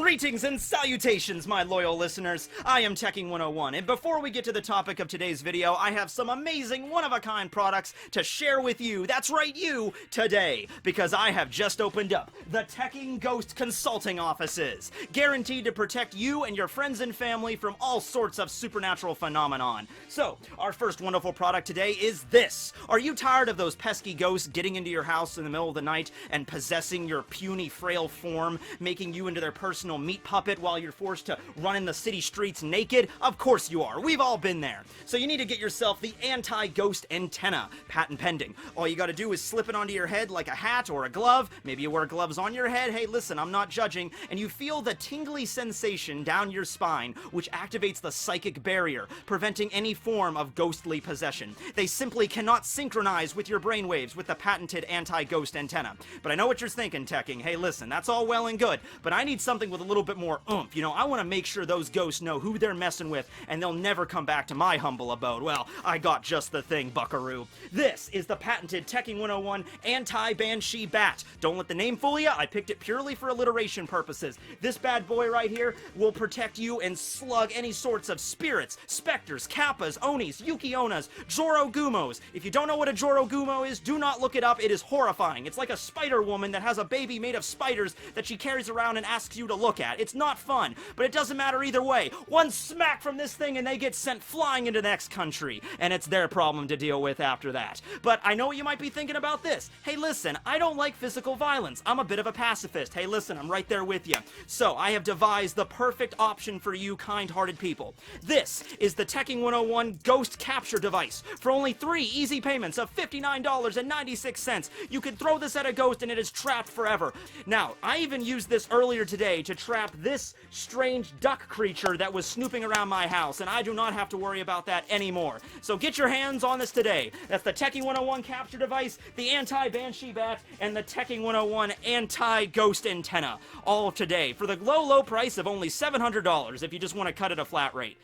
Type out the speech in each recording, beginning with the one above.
Greetings and salutations, my loyal listeners. I am Tekking101, and before we get to the topic of today's video, I have some amazing one-of-a-kind products to share with you, that's right, you, today, because I have just opened up the Tekking Ghost Consulting Offices, guaranteed to protect you and your friends and family from all sorts of supernatural phenomenon. So, our first wonderful product today is this. Are you tired of those pesky ghosts getting into your house in the middle of the night and possessing your puny, frail form, making you into their personal meat puppet while you're forced to run in the city streets naked? Of course you are. We've all been there. So you need to get yourself the anti-ghost antenna, patent pending. All you gotta do is slip it onto your head like a hat or a glove. Maybe you wear gloves on your head. Hey, listen, I'm not judging. And you feel the tingly sensation down your spine, which activates the psychic barrier, preventing any form of ghostly possession. They simply cannot synchronize with your brainwaves with the patented anti-ghost antenna. But I know what you're thinking, Tekking. Hey, listen, that's all well and good, but I need something with a little bit more oomph. You know, I want to make sure those ghosts know who they're messing with, and they'll never come back to my humble abode. Well, I got just the thing, buckaroo. This is the patented Tekking101 Anti-Banshee Bat. Don't let the name fool you. I picked it purely for alliteration purposes. This bad boy right here will protect you and slug any sorts of spirits, specters, kappas, onis, yukionas, jorogumos. If you don't know what a jorogumo is, do not look it up. It is horrifying. It's like a spider woman that has a baby made of spiders that she carries around and asks you to look at. It's not fun, but it doesn't matter either way. One smack from this thing and they get sent flying into the next country, and it's their problem to deal with after that. But I know what you might be thinking about this. Hey, listen, I don't like physical violence. I'm a bit of a pacifist. Hey, listen, I'm right there with you. So I have devised the perfect option for you kind-hearted people. This is the Tekking101 Ghost Capture Device. For only 3 easy payments of $59.96, you can throw this at a ghost and it is trapped forever. Now, I even used this earlier today to trap this strange duck creature that was snooping around my house, and I do not have to worry about that anymore. So get your hands on this today. That's the Tekking101 Capture Device, the Anti-Banshee Bat, and the Tekking101 Anti-Ghost Antenna. All today for the low, low price of only $700 if you just want to cut it a flat rate.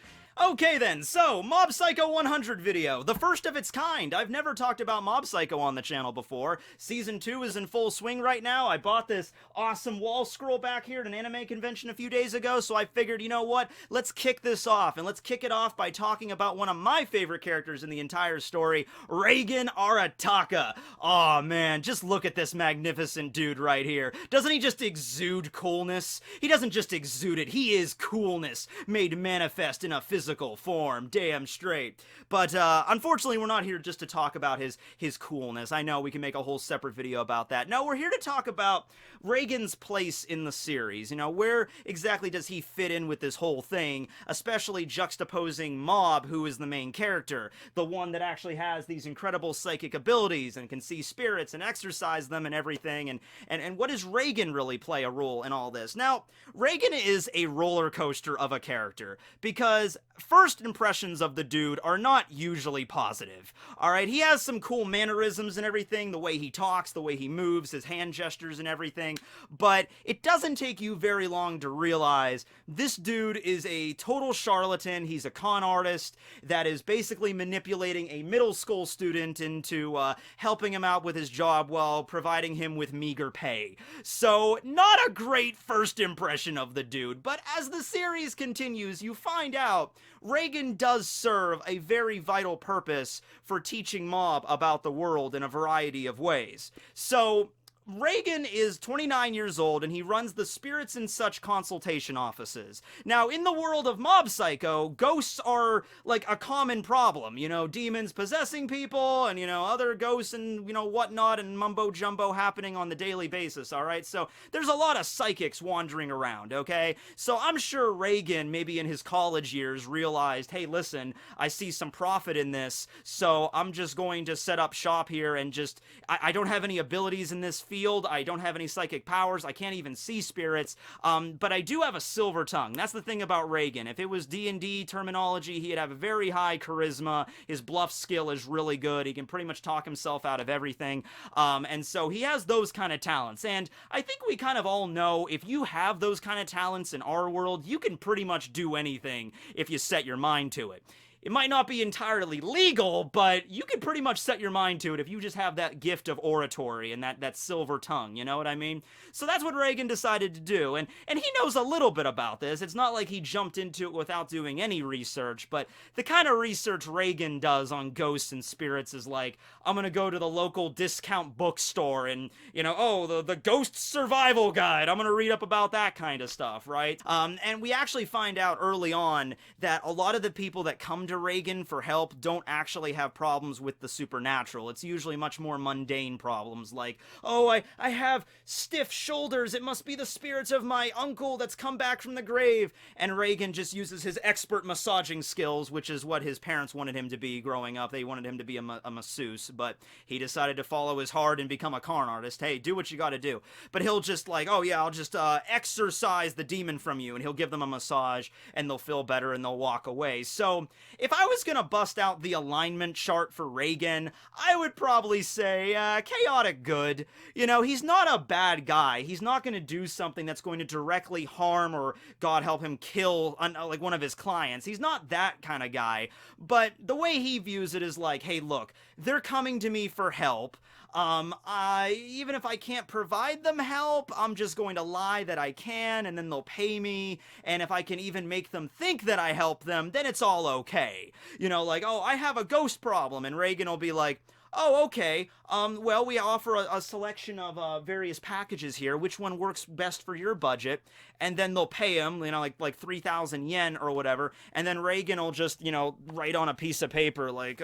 Okay then, so, Mob Psycho 100 video, the first of its kind. I've never talked about Mob Psycho on the channel before. Season 2 is in full swing right now. I bought this awesome wall scroll back here at an anime convention a few days ago, so I figured, you know what, let's kick this off, and let's kick it off by talking about one of my favorite characters in the entire story, Reigen Arataka. Aw, man, just look at this magnificent dude right here. Doesn't he just exude coolness? He doesn't just exude it, he is coolness, made manifest in a physical form, damn straight. But unfortunately, we're not here just to talk about his coolness. I know we can make a whole separate video about that. No, we're here to talk about Reigen's place in the series. You know, where exactly does he fit in with this whole thing, especially juxtaposing Mob, who is the main character, the one that actually has these incredible psychic abilities and can see spirits and exercise them and everything, and what does Reigen really play a role in all this? Now, Reigen is a roller coaster of a character, because first impressions of the dude are not usually positive. Alright, he has some cool mannerisms and everything, the way he talks, the way he moves, his hand gestures and everything, but it doesn't take you very long to realize this dude is a total charlatan. He's a con artist that is basically manipulating a middle school student into helping him out with his job while providing him with meager pay. So, not a great first impression of the dude, but as the series continues, you find out Reigen does serve a very vital purpose for teaching Mob about the world in a variety of ways. So, Reigen is 29 years old, and he runs the Spirits and Such consultation offices. Now, in the world of Mob Psycho, ghosts are, like, a common problem. You know, demons possessing people, and, you know, other ghosts and, you know, whatnot, and mumbo-jumbo happening on the daily basis, alright? So, there's a lot of psychics wandering around, okay? So, I'm sure Reigen, maybe in his college years, realized, hey, listen, I see some profit in this, so I'm just going to set up shop here and just, I don't have any abilities in this field. I don't have any psychic powers. I can't even see spirits. But I do have a silver tongue. That's the thing about Reigen. If it was D&D terminology, he'd have a very high charisma. His bluff skill is really good. He can pretty much talk himself out of everything. And so he has those kind of talents. And I think we kind of all know if you have those kind of talents in our world, you can pretty much do anything if you set your mind to it. it might not be entirely legal, but you can pretty much set your mind to it if you just have that gift of oratory and that silver tongue, you know what I mean? So that's what Reigen decided to do, and he knows a little bit about this. It's not like he jumped into it without doing any research, but the kind of research Reigen does on ghosts and spirits is like, I'm gonna go to the local discount bookstore and, the ghost survival guide, I'm gonna read up about that kind of stuff, right? And we actually find out early on that a lot of the people that come to Reigen for help don't actually have problems with the supernatural. It's usually much more mundane problems like, oh, I have stiff shoulders, it must be the spirits of my uncle that's come back from the grave. And Reigen just uses his expert massaging skills, which is what his parents wanted him to be growing up. They wanted him to be a masseuse, but he decided to follow his heart and become a con artist. Hey, do what you gotta do. But he'll just like, oh yeah, I'll just exorcise the demon from you, and he'll give them a massage, and they'll feel better, and they'll walk away. So if I was gonna bust out the alignment chart for Reigen, I would probably say chaotic good. He's not a bad guy. He's not gonna do something that's going to directly harm or, God help him, kill like one of his clients. He's not that kind of guy. But the way he views it is like, hey, look, they're coming to me for help. Even if I can't provide them help, I'm just going to lie that I can, and then they'll pay me, and if I can even make them think that I help them, then it's all okay. Like, oh, I have a ghost problem, and Reigen will be like, oh, okay, well, we offer a selection of various packages here, which one works best for your budget, and then they'll pay him, like 3,000 yen or whatever, and then Reigen will just, write on a piece of paper, like,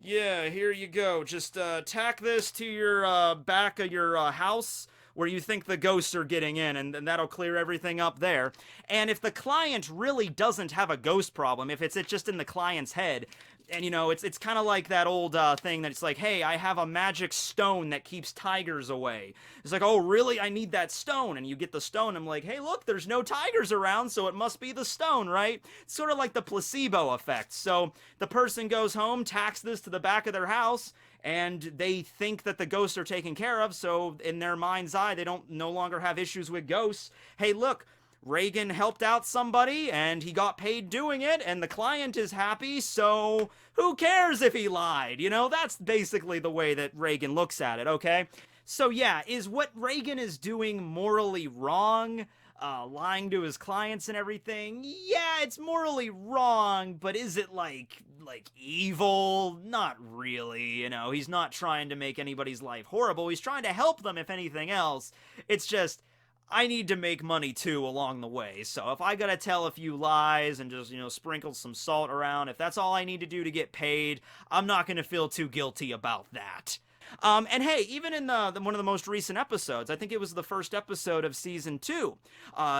yeah, here you go. Just tack this to your back of your house where you think the ghosts are getting in, and that'll clear everything up there. And if the client really doesn't have a ghost problem, if it's just in the client's head, and it's kind of like that old thing that it's like, hey, I have a magic stone that keeps tigers away. It's like, oh, really? I need that stone. And you get the stone. I'm like, hey, look, there's no tigers around, so it must be the stone, right? It's sort of like the placebo effect. So the person goes home, tacks this to the back of their house, and they think that the ghosts are taken care of, so in their mind's eye, they don't no longer have issues with ghosts. Hey, look, Reigen helped out somebody, and he got paid doing it, and the client is happy, so who cares if he lied? That's basically the way that Reigen looks at it, okay? So yeah, is what Reigen is doing morally wrong? Lying to his clients and everything? Yeah, it's morally wrong, but is it like evil? Not really, he's not trying to make anybody's life horrible. He's trying to help them, if anything else. It's just, I need to make money too along the way. So if I gotta tell a few lies and just, sprinkle some salt around, if that's all I need to do to get paid, I'm not gonna feel too guilty about that. And hey, even in one of the most recent episodes, I think it was the first episode of season 2,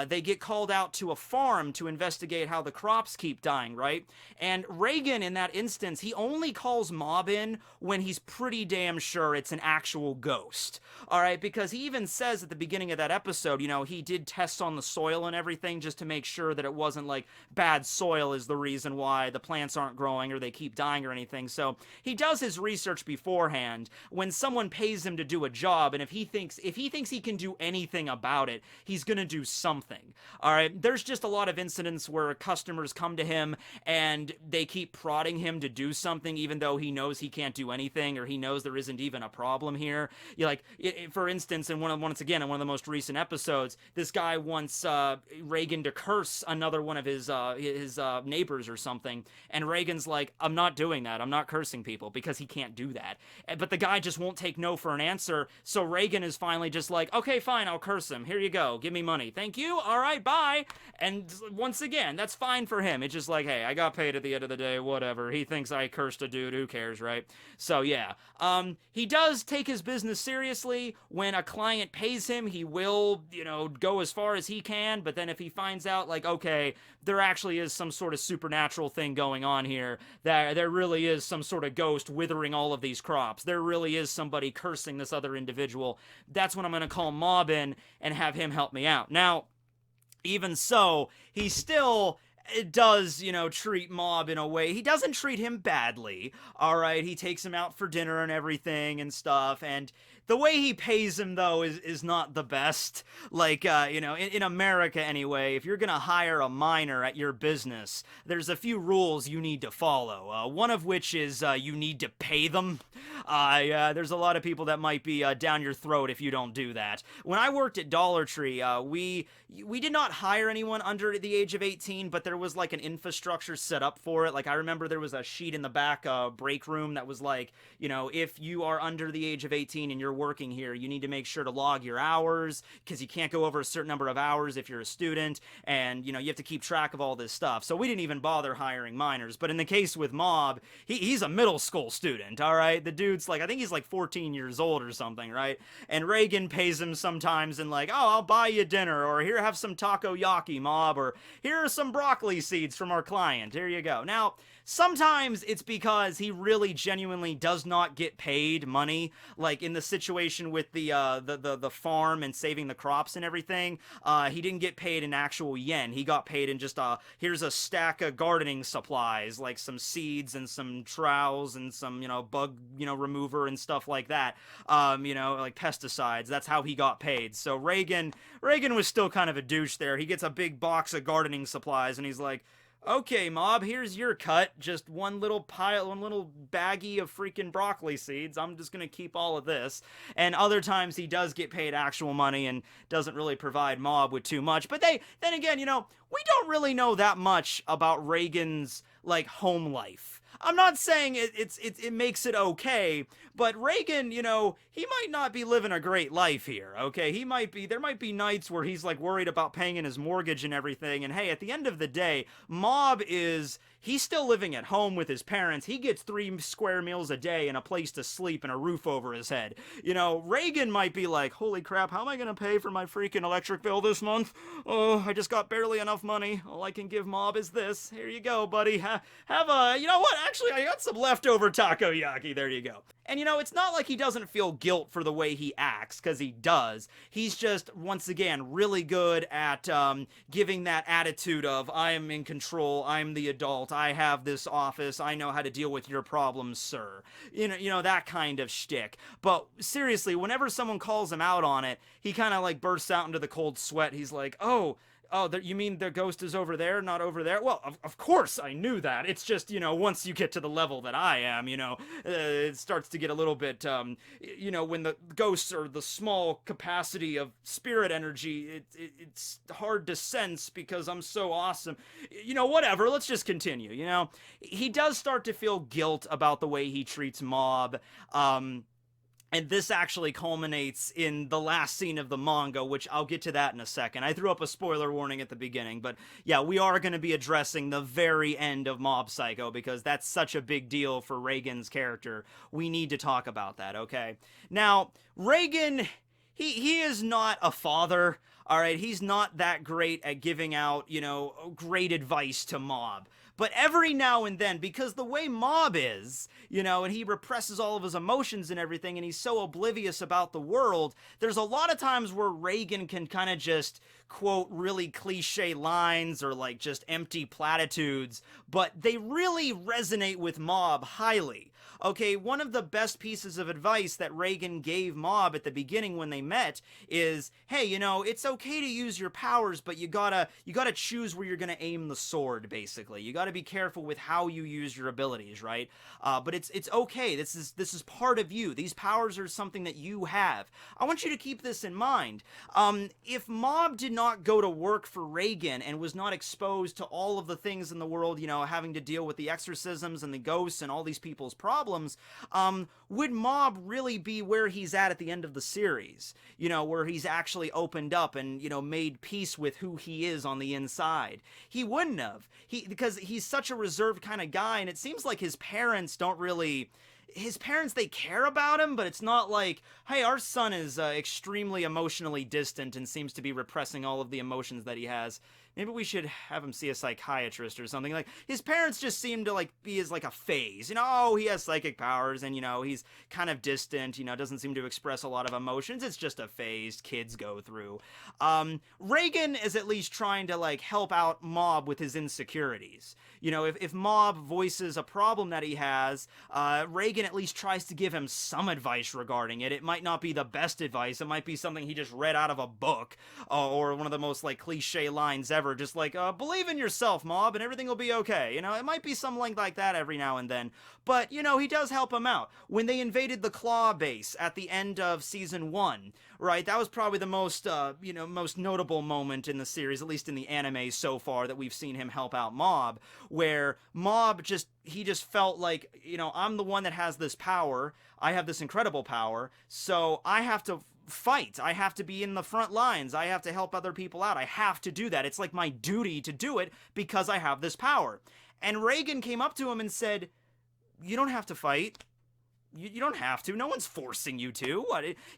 they get called out to a farm to investigate how the crops keep dying, right? And Reigen, in that instance, he only calls Mob in when he's pretty damn sure it's an actual ghost, all right? Because he even says at the beginning of that episode, he did tests on the soil and everything just to make sure that it wasn't like bad soil is the reason why the plants aren't growing or they keep dying or anything. So he does his research beforehand. When someone pays him to do a job, and if he thinks he can do anything about it, he's gonna do something. All right, there's just a lot of incidents where customers come to him and they keep prodding him to do something, even though he knows he can't do anything, or he knows there isn't even a problem here. For instance, once again in one of the most recent episodes, this guy wants Reigen to curse another one of his neighbors or something, and Reigen's like, I'm not doing that. I'm not cursing people, because he can't do that. But the guy just won't take no for an answer, so Reigen is finally just like, okay, fine, I'll curse him. Here you go. Give me money. Thank you. All right, bye. And once again, that's fine for him. It's just like, hey, I got paid at the end of the day, whatever. He thinks I cursed a dude. Who cares, right? So, yeah. He does take his business seriously. When a client pays him, he will, go as far as he can, but then if he finds out, like, okay, there actually is some sort of supernatural thing going on here, that there really is some sort of ghost withering all of these crops, there really is somebody cursing this other individual, that's when I'm going to call Mob in and have him help me out. Now, even so, he still does, treat Mob in a way. He doesn't treat him badly, all right? He takes him out for dinner and everything and stuff, and The way he pays him, though, is not the best. Like, you know, in America anyway, if you're gonna hire a minor at your business, there's a few rules you need to follow. One of which is you need to pay them. There's a lot of people that might be down your throat if you don't do that. When I worked at Dollar Tree, we did not hire anyone under the age of 18, but there was like an infrastructure set up for it. Like, I remember there was a sheet in the back break room that was like, you know, if you are under the age of 18 and you're working here, you need to make sure to log your hours, because you can't go over a certain number of hours if you're a student, and, you know, you have to keep track of all this stuff. So we didn't even bother hiring minors. But in the case with Mob, he's a middle school student, all right? The dude's like, I think he's like 14 years old or something, right? And Reigen pays him sometimes and like, oh, I'll buy you dinner, or here, have some takoyaki, Mob, or here are some broccoli seeds from our client. Here you go. Now, sometimes it's because he really genuinely does not get paid money, like in the situation with the farm and saving the crops and everything. He didn't get paid in actual yen. He got paid in just here's a stack of gardening supplies, like some seeds and some trowels and some, you know, bug, you know, remover and stuff like that. You know, like pesticides. That's how he got paid. So Reigen was still kind of a douche there. He gets a big box of gardening supplies and he's like, okay, Mob, here's your cut. Just one little baggie of freaking broccoli seeds. I'm just gonna keep all of this. And other times he does get paid actual money and doesn't really provide Mob with too much. But then again, you know, we don't really know that much about Reigen's, like, home life. I'm not saying it makes it okay, but Reigen, you know, he might not be living a great life here, okay? There might be nights where he's, like, worried about paying his mortgage and everything, and hey, at the end of the day, Mob he's still living at home with his parents. He gets 3 square meals a day and a place to sleep and a roof over his head. You know, Reigen might be like, holy crap, how am I gonna pay for my freaking electric bill this month? Oh, I just got barely enough money. All I can give Mob is this. Here you go, buddy. Have a, you know what, actually, I got some leftover takoyaki. There you go. And, you know, it's not like he doesn't feel guilt for the way he acts, because he does. He's just, once again, really good at giving that attitude of, I am in control, I'm the adult, I have this office, I know how to deal with your problems, sir. You know, that kind of shtick. But seriously, whenever someone calls him out on it, he kind of, like, bursts out into the cold sweat. He's like, oh, you mean the ghost is over there, not over there? Well, of course I knew that. It's just, you know, once you get to the level that I am, you know, it starts to get a little bit, you know, when the ghosts are the small capacity of spirit energy, it's hard to sense because I'm so awesome. You know, whatever, let's just continue, you know? He does start to feel guilt about the way he treats Mob, and this actually culminates in the last scene of the manga, which I'll get to that in a second. I threw up a spoiler warning at the beginning, but yeah, we are going to be addressing the very end of Mob Psycho, because that's such a big deal for Reigen's character. We need to talk about that, okay? Now, Reigen, he is not a father, alright? He's not that great at giving out, you know, great advice to Mob. But every now and then, because the way Mob is, you know, and he represses all of his emotions and everything, and he's so oblivious about the world, there's a lot of times where Reigen can kind of just quote really cliche lines or like just empty platitudes, but they really resonate with Mob highly. Okay, one of the best pieces of advice that Reigen gave Mob at the beginning when they met is, hey, you know, it's okay to use your powers, but you gotta choose where you're gonna aim the sword, basically. You gotta be careful with how you use your abilities, right? But it's okay. This is part of you. These powers are something that you have. I want you to keep this in mind. If Mob did not go to work for Reigen and was not exposed to all of the things in the world, you know, having to deal with the exorcisms and the ghosts and all these people's problems, would Mob really be where he's at the end of the series? You know, where he's actually opened up and, you know, made peace with who he is on the inside. He wouldn't have. Because he's such a reserved kind of guy, and it seems like his parents don't really... His parents, they care about him, but it's not like, hey, our son is extremely emotionally distant and seems to be repressing all of the emotions that he has. maybe we should have him see a psychiatrist or something. Like, his parents just seem to, like, be as, like, a phase. You know, oh, he has psychic powers, and, you know, he's kind of distant, you know, doesn't seem to express a lot of emotions. It's just a phase kids go through. Reigen is at least trying to, like, help out Mob with his insecurities. You know, if Mob voices a problem that he has, Reigen at least tries to give him some advice regarding it. It might not be the best advice. It might be something he just read out of a book, or one of the most, like, cliche lines ever. Just like, believe in yourself, Mob, and everything will be okay. You know, it might be something like that every now and then. But, you know, he does help him out. When they invaded the Claw base at the end of Season 1, right, that was probably the most, you know, most notable moment in the series, at least in the anime so far, that we've seen him help out Mob, where Mob he just felt like, you know, I'm the one that has this power, I have this incredible power, so I have to fight, I have to be in the front lines, I have to help other people out, I have to do that, it's like my duty to do it because I have this power. And Reigen came up to him and said, you don't have to fight. You don't have to. No one's forcing you to.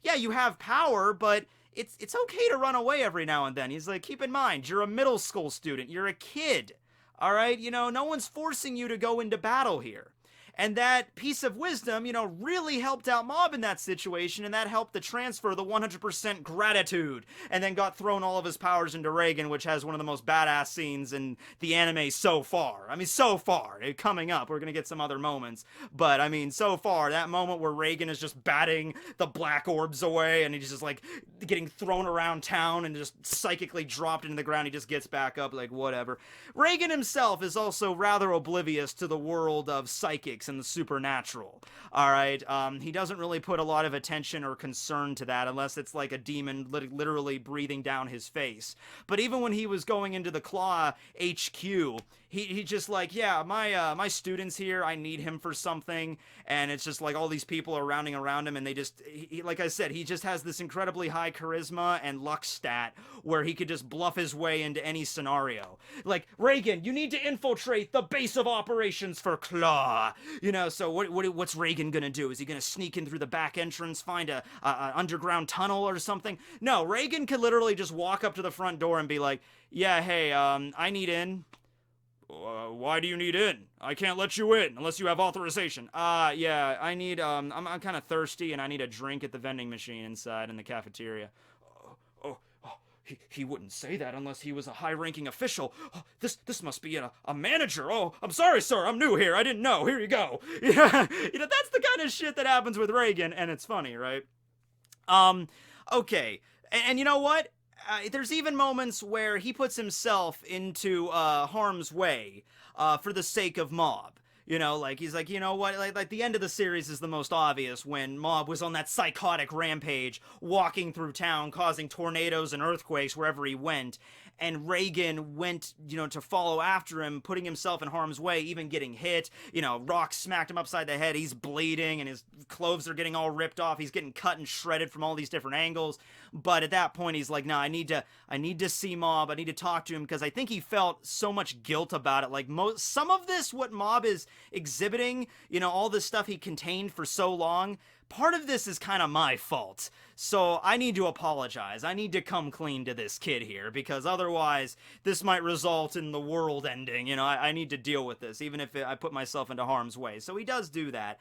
Yeah, you have power, but it's okay to run away every now and then. He's like, keep in mind, you're a middle school student. You're a kid. All right? You know, no one's forcing you to go into battle here. And that piece of wisdom, you know, really helped out Mob in that situation, and that helped to transfer the 100% gratitude, and then got thrown all of his powers into Reigen, which has one of the most badass scenes in the anime so far. I mean, so far. Coming up, we're gonna get some other moments, but, I mean, so far, that moment where Reigen is just batting the black orbs away, and he's just, like, getting thrown around town, and just psychically dropped into the ground, he just gets back up, like, whatever. Reigen himself is also rather oblivious to the world of psychics and the supernatural. All right, he doesn't really put a lot of attention or concern to that unless it's like a demon literally breathing down his face. But even when he was going into the Claw HQ, he just like, yeah, my student's here, I need him for something, and it's just like all these people are rounding around him, and they just, like I said, he just has this incredibly high charisma and luck stat where he could just bluff his way into any scenario. Like, Reigen, you need to infiltrate the base of operations for Claw. You know, so what's Reigen gonna do? Is he gonna sneak in through the back entrance, find a underground tunnel or something? No, Reigen could literally just walk up to the front door and be like, yeah, hey, I need in. Why do you need in? I can't let you in unless you have authorization. Yeah, I need, I'm kind of thirsty and I need a drink at the vending machine inside in the cafeteria. He wouldn't say that unless he was a high-ranking official. Oh, this must be a manager. Oh, I'm sorry, sir. I'm new here. I didn't know. Here you go. Yeah, you know, that's the kind of shit that happens with Reigen, and it's funny, right? Okay. And you know what? There's even moments where he puts himself into harm's way for the sake of Mob. You know, like, he's like, you know what, like the end of the series is the most obvious, when Mob was on that psychotic rampage, walking through town, causing tornadoes and earthquakes wherever he went, and Reigen went, you know, to follow after him, putting himself in harm's way, even getting hit, you know, rocks smacked him upside the head, he's bleeding, and his clothes are getting all ripped off, he's getting cut and shredded from all these different angles, but at that point, he's like, no, I need to see Mob, I need to talk to him, because I think he felt so much guilt about it, like, some of this, what Mob is exhibiting, you know, all this stuff he contained for so long, part of this is kind of my fault. So I need to apologize. I need to come clean to this kid here, because otherwise this might result in the world ending. You know, I need to deal with this, even if I put myself into harm's way. So he does do that.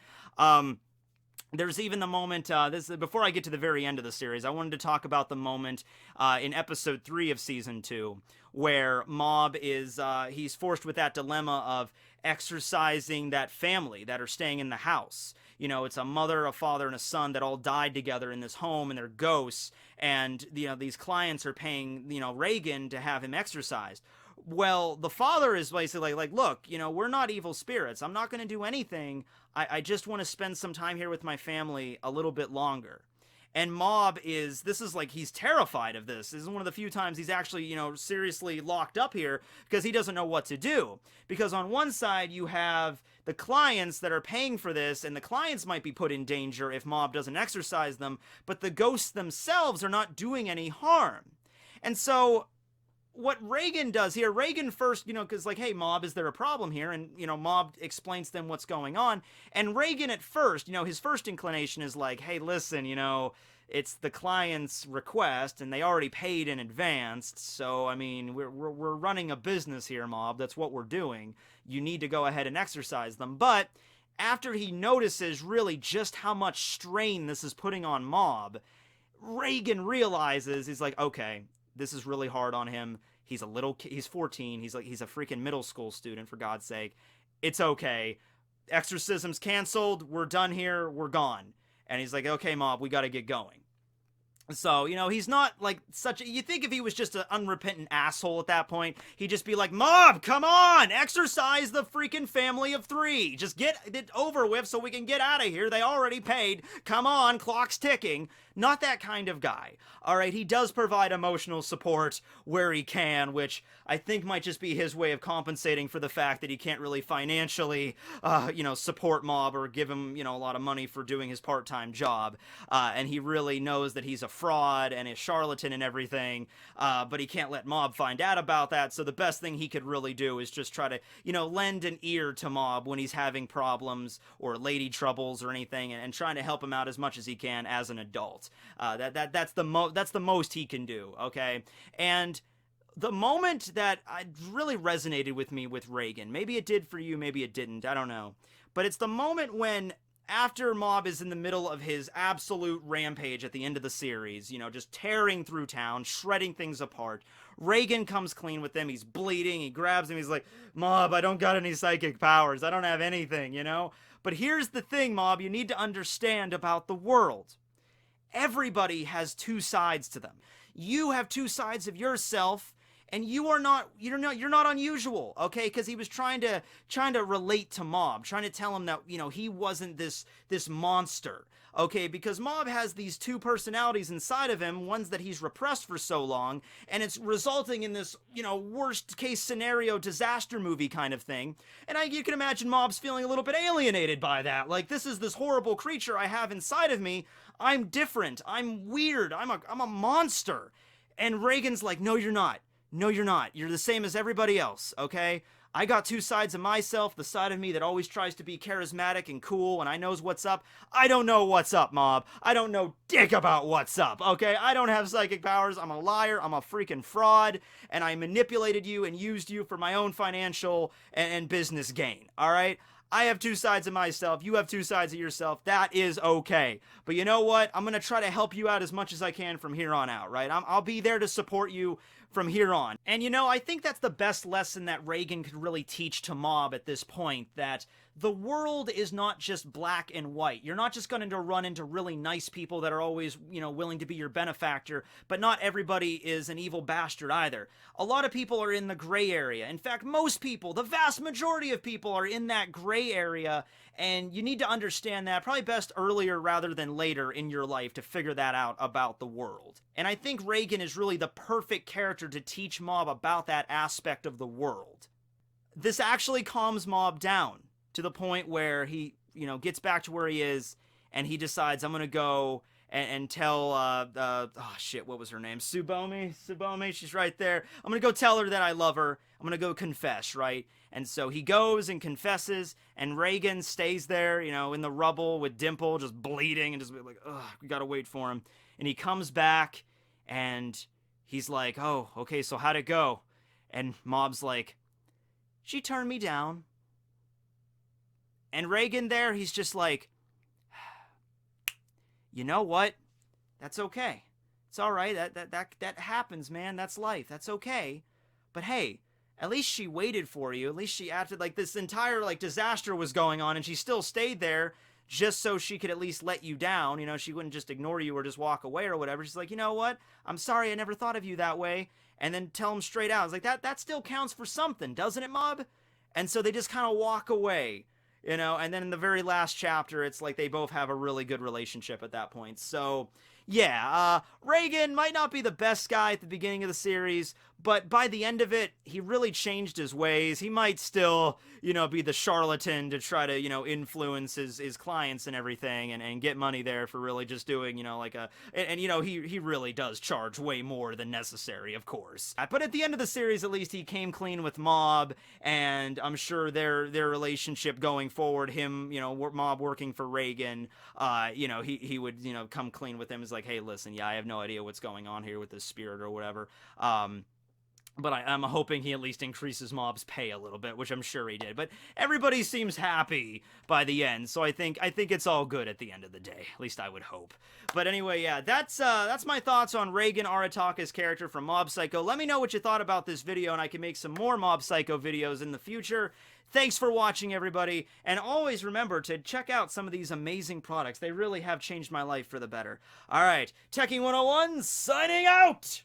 There's even the moment, before I get to the very end of the series, I wanted to talk about the moment in episode 3 of season 2, where Mob is, he's forced with that dilemma of exorcising that family that are staying in the house. You know, it's a mother, a father, and a son that all died together in this home, and they're ghosts, and, you know, these clients are paying, you know, Reigen to have him exorcised. Well, the father is basically like, look, you know, we're not evil spirits. I'm not going to do anything. I just want to spend some time here with my family a little bit longer. And Mob this is like, he's terrified of this. This is one of the few times he's actually, you know, seriously locked up here, because he doesn't know what to do. Because on one side, you have the clients that are paying for this, and the clients might be put in danger if Mob doesn't exorcise them, but the ghosts themselves are not doing any harm. And so what Reigen does here, Reigen first, you know, because like, hey, Mob, is there a problem here? And, you know, Mob explains to them what's going on. And Reigen at first, you know, his first inclination is like, hey, listen, you know, it's the client's request, and they already paid in advance. So, I mean, we're running a business here, Mob. That's what we're doing. You need to go ahead and exercise them. But after he notices really just how much strain this is putting on Mob, Reigen realizes, he's like, okay, this is really hard on him. He's 14. He's a freaking middle school student, for God's sake. It's okay. Exorcism's canceled. We're done here. We're gone. And he's like, okay, Mob, we got to get going. So, you know, he's not like you think if he was just an unrepentant asshole at that point, he'd just be like, Mob, come on, exorcise the freaking family of 3. Just get it over with so we can get out of here. They already paid. Come on, clock's ticking. Not that kind of guy. All right, he does provide emotional support where he can, which I think might just be his way of compensating for the fact that he can't really financially, support Mob or give him, a lot of money for doing his part-time job. And he really knows that he's a fraud and a charlatan and everything, but he can't let Mob find out about that. So the best thing he could really do is just try to, lend an ear to Mob when he's having problems or lady troubles or anything, and trying to help him out as much as he can as an adult. That's the most he can do, okay? And the moment that really resonated with me with Reigen, maybe it did for you, maybe it didn't, I don't know, but it's the moment when, after Mob is in the middle of his absolute rampage at the end of the series, just tearing through town, shredding things apart, Reigen comes clean with him, he's bleeding, he grabs him, he's like, Mob, I don't got any psychic powers, I don't have anything, But here's the thing, Mob, you need to understand about the world. Everybody has 2 sides to them. You have 2 sides of yourself, and you're not unusual, okay? Because he was trying to relate to Mob, trying to tell him that, he wasn't this monster, okay? Because Mob has these 2 personalities inside of him, ones that he's repressed for so long, and it's resulting in this, worst case scenario disaster movie kind of thing. And you can imagine Mob's feeling a little bit alienated by that. Like, this is this horrible creature I have inside of me. I'm different. I'm weird. I'm a monster. And Reigen's like, no, you're not. No, you're not. You're the same as everybody else, okay? I got 2 sides of myself, the side of me that always tries to be charismatic and cool and I knows what's up. I don't know what's up, Mob. I don't know dick about what's up, okay? I don't have psychic powers. I'm a liar. I'm a freaking fraud. And I manipulated you and used you for my own financial and business gain, all right? I have 2 sides of myself. You have 2 sides of yourself. That is okay. But you know what? I'm going to try to help you out as much as I can from here on out, right? I'll be there to support you from here on. And I think that's the best lesson that Reigen could really teach to Mob at this point, that the world is not just black and white. You're not just going to run into really nice people that are always, willing to be your benefactor, but not everybody is an evil bastard either. A lot of people are in the gray area. In fact, most people, the vast majority of people are in that gray area, and you need to understand that probably best earlier rather than later in your life to figure that out about the world. And I think Reigen is really the perfect character to teach Mob about that aspect of the world. This actually calms Mob down to the point where he, gets back to where he is, and he decides, I'm going to go and tell, what was her name? Tsubomi, she's right there. I'm going to go tell her that I love her. I'm going to go confess, right? And so he goes and confesses, and Reigen stays there, in the rubble with Dimple just bleeding and just like, ugh, we got to wait for him. And he comes back, and he's like, oh, okay, so how'd it go? And Mob's like, she turned me down. And Reigen there, he's just like, you know what? That's okay. It's all right. That happens, man. That's life. That's okay. But hey, at least she waited for you. At least she acted like this entire disaster was going on, and she still stayed there just so she could at least let you down. She wouldn't just ignore you or just walk away or whatever. She's like, you know what? I'm sorry I never thought of you that way. And then tell him straight out. It's like, that still counts for something, doesn't it, Mob? And so they just kind of walk away. And then in the very last chapter, it's like they both have a really good relationship at that point. So, yeah, Reigen might not be the best guy at the beginning of the series, but by the end of it, he really changed his ways. He might still, you know, be the charlatan to try to, you know, influence his clients and everything and get money there for really just doing, you know, like and you know, he really does charge way more than necessary, of course. But at the end of the series, at least he came clean with Mob, and I'm sure their relationship going forward, him, you know, Mob working for Reigen, you know, he would, you know, come clean with him. Is like, hey, listen, yeah, I have no idea what's going on here with this spirit or whatever. But I'm hoping he at least increases Mob's pay a little bit, which I'm sure he did. But everybody seems happy by the end, so I think it's all good at the end of the day. At least I would hope. But anyway, yeah, that's my thoughts on Reigen Arataka's character from Mob Psycho. Let me know what you thought about this video, and I can make some more Mob Psycho videos in the future. Thanks for watching, everybody, and always remember to check out some of these amazing products. They really have changed my life for the better. All right, Tekking101 signing out!